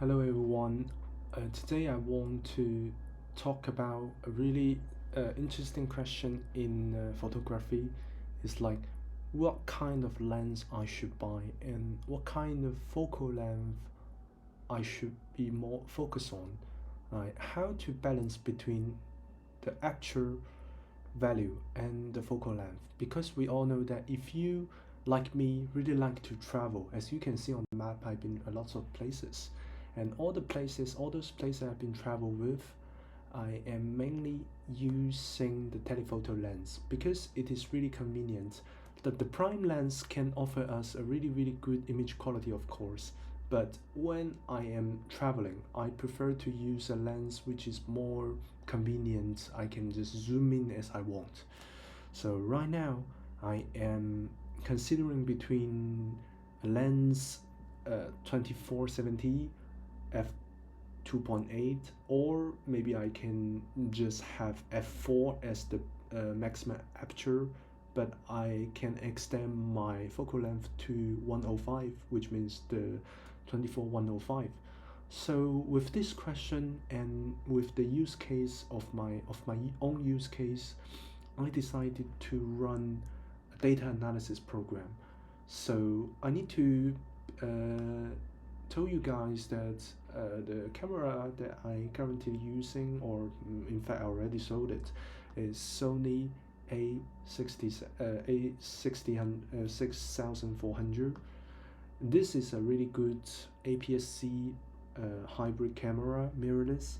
Hello everyone. Today I want to talk about a really interesting question in photography. It's like what kind of lens I should buy and what kind of focal length I should be more focused on. Right? How to balance between the actual value and the focal length, because we all know that if you like me really like to travel, as you can see on the map, I've been a lot of places, and all those places I've been travel with, I am mainly using the telephoto lens because it is really convenient. The prime lens can offer us a really good image quality, of course, but when I am traveling, I prefer to use a lens which is more convenient. I can just zoom in as I want. So right now, I am considering between a lens 2470 f 2.8, or maybe I can just have f4 as the maximum aperture, but I can extend my focal length to 105, which means the 24-105. So with this question and with the use case of my own use case, I decided to run a data analysis program. So I need to tell you guys that the camera that I currently using, or in fact I already sold it, is Sony A60 6400. This is a really good APS-C hybrid camera, mirrorless.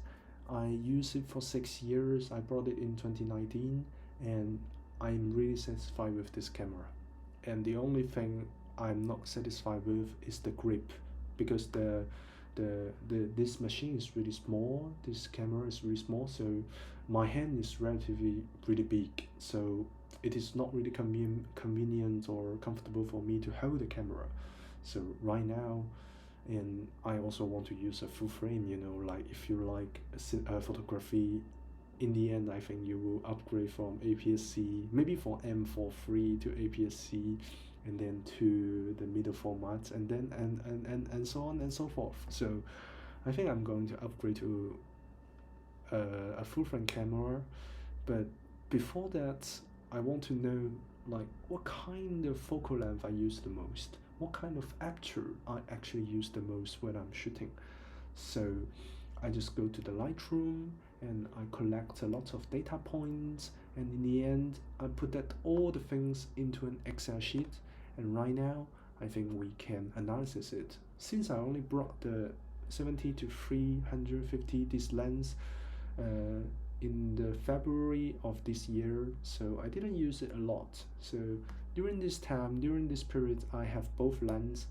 I used it for 6 years. I bought it in 2019, and I'm really satisfied with this camera. And the only thing I'm not satisfied with is the grip, because this machine is really small. This camera is really small, so my hand is relatively really big. So it is not really convenient or comfortable for me to hold the camera. So right now, and I also want to use a full frame, like if you like photography, in the end I think you will upgrade from APS-C, maybe from M43 to APS-C, and then to the middle formats, and then and so on and so forth. So I think I'm going to upgrade to a full frame camera. But before that, I want to know, like, what kind of focal length I use the most, what kind of aperture I actually use the most when I'm shooting. So I just go to the Lightroom and I collect a lot of data points, and in the end I put that all the things into an Excel sheet, and right now I think we can analyze it. Since I only brought the 70 to 350 this lens uh, in the February of this year, so I didn't use it a lot. So during this time, during this period, I have both lens.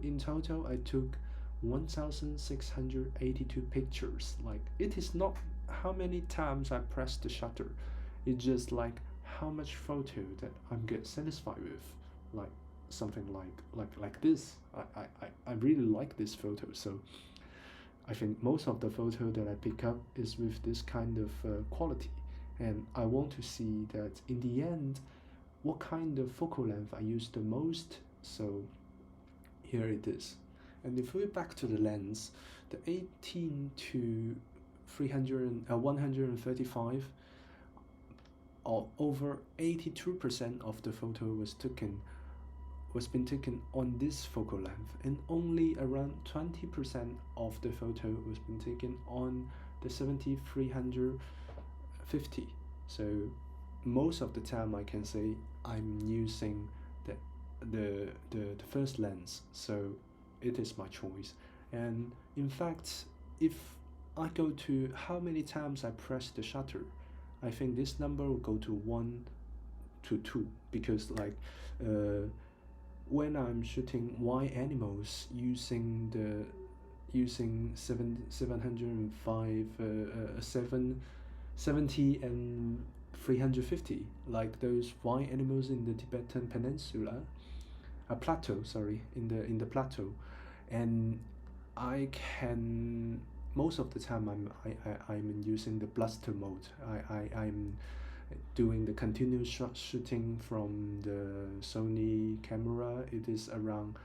In total, I took 1682 pictures. Like, it is not how many times I press the shutter, it's just like how much photo that I'm get satisfied with. Like something like this. I really like this photo. So I think most of the photo that I pick up is with this kind of quality, and I want to see that in the end what kind of focal length I use the most. So here it is. And if we back to the lens, the 18 to 300 135, or over 82% of the photo was been taken on this focal length, and only around 20% of the photo was been taken on the 7350. So most of the time I can say I'm using the first lens, so it is my choice. And in fact, if I go to how many times I press the shutter, I think this number will go to 1 to 2, because like when I'm shooting wild animals using 705 770 and 350, like those wild animals in the Tibetan Peninsula, a plateau, sorry, in the plateau, and I can, most of the time I'm using the blaster mode. I'm doing the continuous shooting from the Sony camera. It is around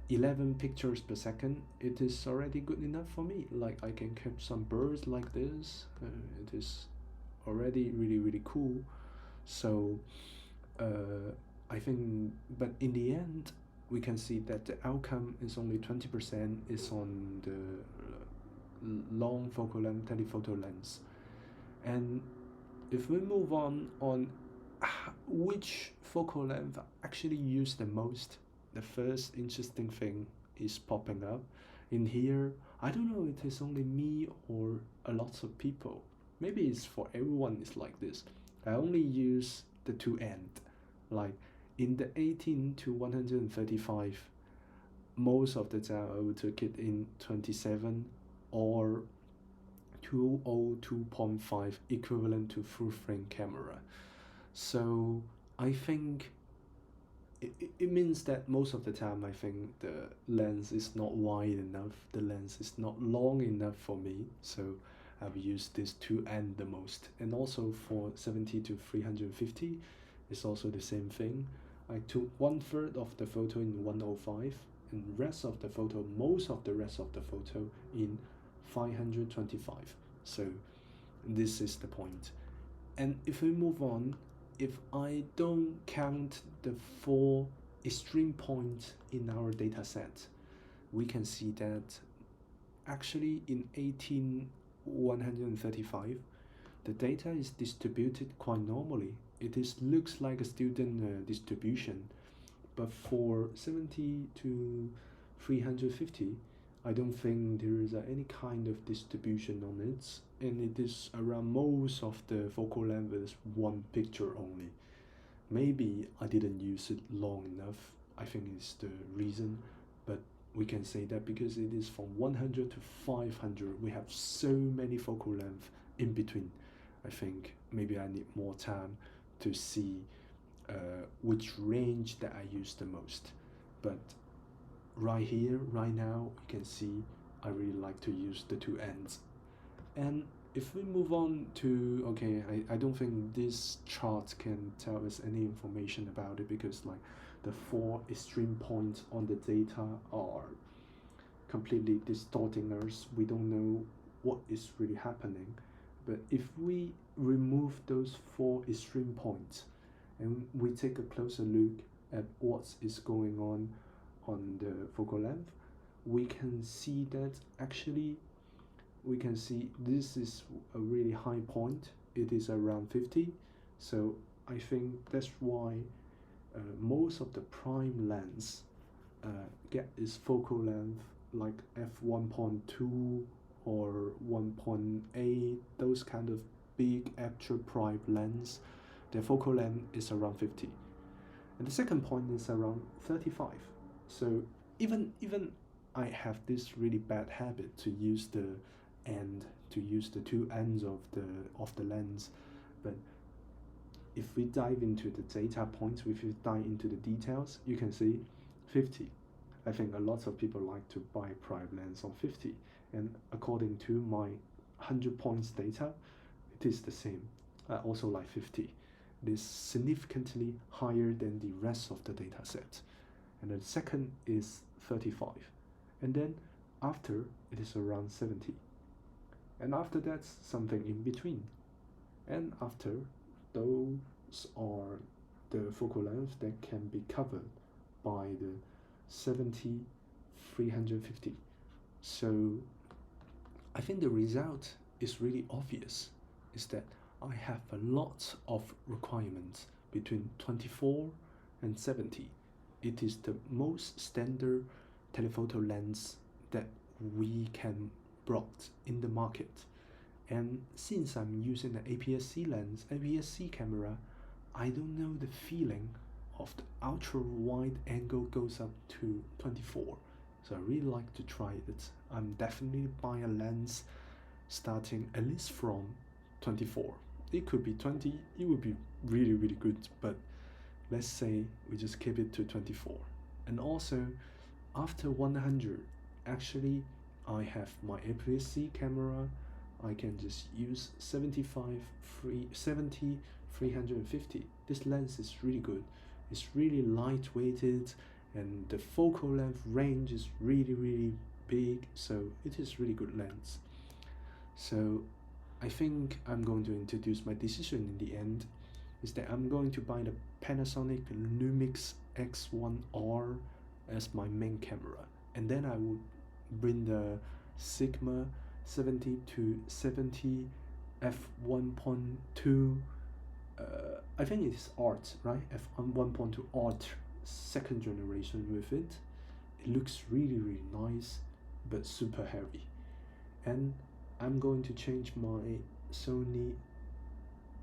11 pictures per second, it is already good enough for me. Like I can catch some birds like this. It is already really cool. So I think, but in the end, we can see that the outcome is only 20% is on the long focal length telephoto lens. And if we move on which focal length actually use the most, the first interesting thing is popping up in here. I don't know, it is only me or a lot of people. Maybe it's for everyone it's like this. I only use the two end. Like in the 18 to 135, most of the time I would take it in 27 or 202.5 equivalent to full frame camera. So I think it means that most of the time I think the lens is not wide enough, the lens is not long enough for me, so I've used this to end the most. And also for 70 to 350, it's also the same thing. I took 1/3 of the photo in 105 and rest of the photo, most of the rest of the photo in 525. So this is the point. And if we move on, if I don't count the 4 extreme points in our data set, we can see that actually in 18135, the data is distributed quite normally. It looks like a student distribution, but for 70 to 350, I don't think there is any kind of distribution on it, and it is around most of the focal length is one picture only. Maybe I didn't use it long enough, I think it's the reason, but we can say that because it is from 100 to 500, we have so many focal length in between. I think maybe I need more time to see which range that I use the most. But right here, right now, you can see I really like to use the two ends. And if we move on to, okay, I don't think this chart can tell us any information about it because like the 4 extreme points on the data are completely distorting us. We don't know what is really happening. But if we remove those 4 extreme points and we take a closer look at what is going on the focal length, we can see that actually we can see this is a really high point. It is around 50. So I think that's why most of the prime lens get its focal length like f1.2 or 1.8, those kind of big actual prime lens, their focal length is around 50. And the second point is around 35. So even I have this really bad habit to use the two ends of the lens, but if we dive into the data points, if we dive into the details, you can see 50. I think a lot of people like to buy prime lens on 50, and according to my 100 points data, it is the same. I also like 50. It is significantly higher than the rest of the data set. And the second is 35. And then after, it is around 70. And after that, something in between. And after, those are the focal length that can be covered by the 70, 350. So I think the result is really obvious, is that I have a lot of requirements between 24 and 70. It is the most standard telephoto lens that we can brought in the market. And since I'm using the APS-C lens, APS-C camera, I don't know the feeling of the ultra wide angle goes up to 24. So I really like to try it. I'm definitely buying a lens starting at least from 24. It could be 20, it would be really good, but let's say we just keep it to 24. And also after 100, actually I have my APS-C camera. I can just use 70 350. This lens is really good. It's really lightweighted and the focal length range is really big, so it is really good lens. So I think I'm going to introduce my decision in the end is that I'm going to buy the Panasonic Lumix X1R as my main camera, and then I would bring the Sigma 70 to 70 f1.2. I think it's art, right? f1.2 art second generation with it. It looks really nice, but super heavy. And I'm going to change my Sony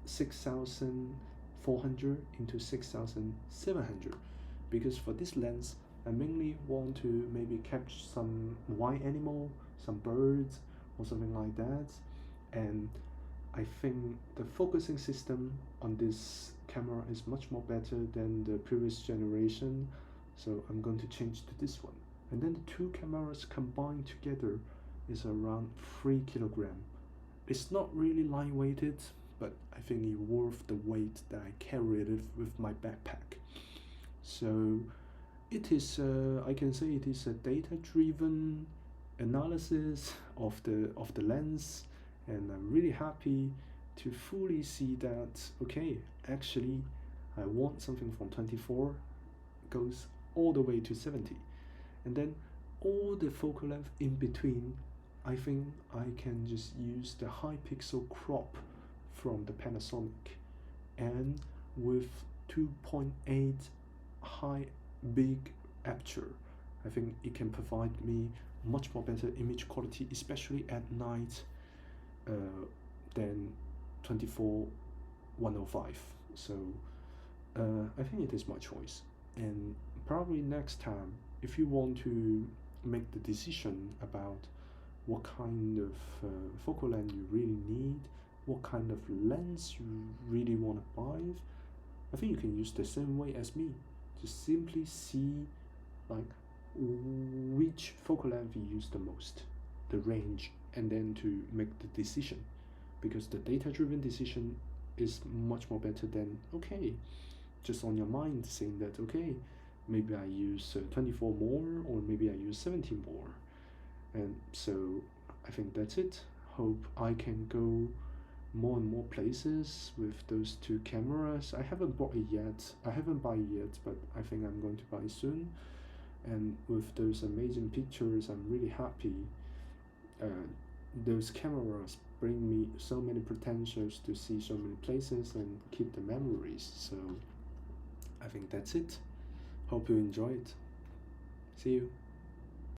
6400 into 6700 because for this lens I mainly want to maybe catch some wild animal, some birds or something like that, and I think the focusing system on this camera is much more better than the previous generation, so I'm going to change to this one. And then the two cameras combined together is around 3 kilogram. It's not really lightweighted, but I think it's worth the weight that I carried it with my backpack. So it is, I can say it is a data-driven analysis of the lens, and I'm really happy to fully see that okay, actually I want something from 24 goes all the way to 70, and then all the focal length in between, I think I can just use the high pixel crop from the Panasonic, and with 2.8 high big aperture, I think it can provide me much more better image quality, especially at night, than 24-105. So I think it is my choice. And probably next time, if you want to make the decision about what kind of focal length you really need, what kind of lens you really want to buy, I think you can use the same way as me. Just simply see like which focal length you use the most, the range, and then to make the decision. Because the data-driven decision is much more better than okay, just on your mind saying that okay, maybe I use 24 more, or maybe I use 70 more. And so I think that's it. Hope I can go more and more places with those two cameras. I haven't bought it yet. I haven't bought it yet, but I think I'm going to buy soon. And with those amazing pictures, I'm really happy. Those cameras bring me so many potentials to see so many places and keep the memories. So I think that's it. Hope you enjoy it. See you.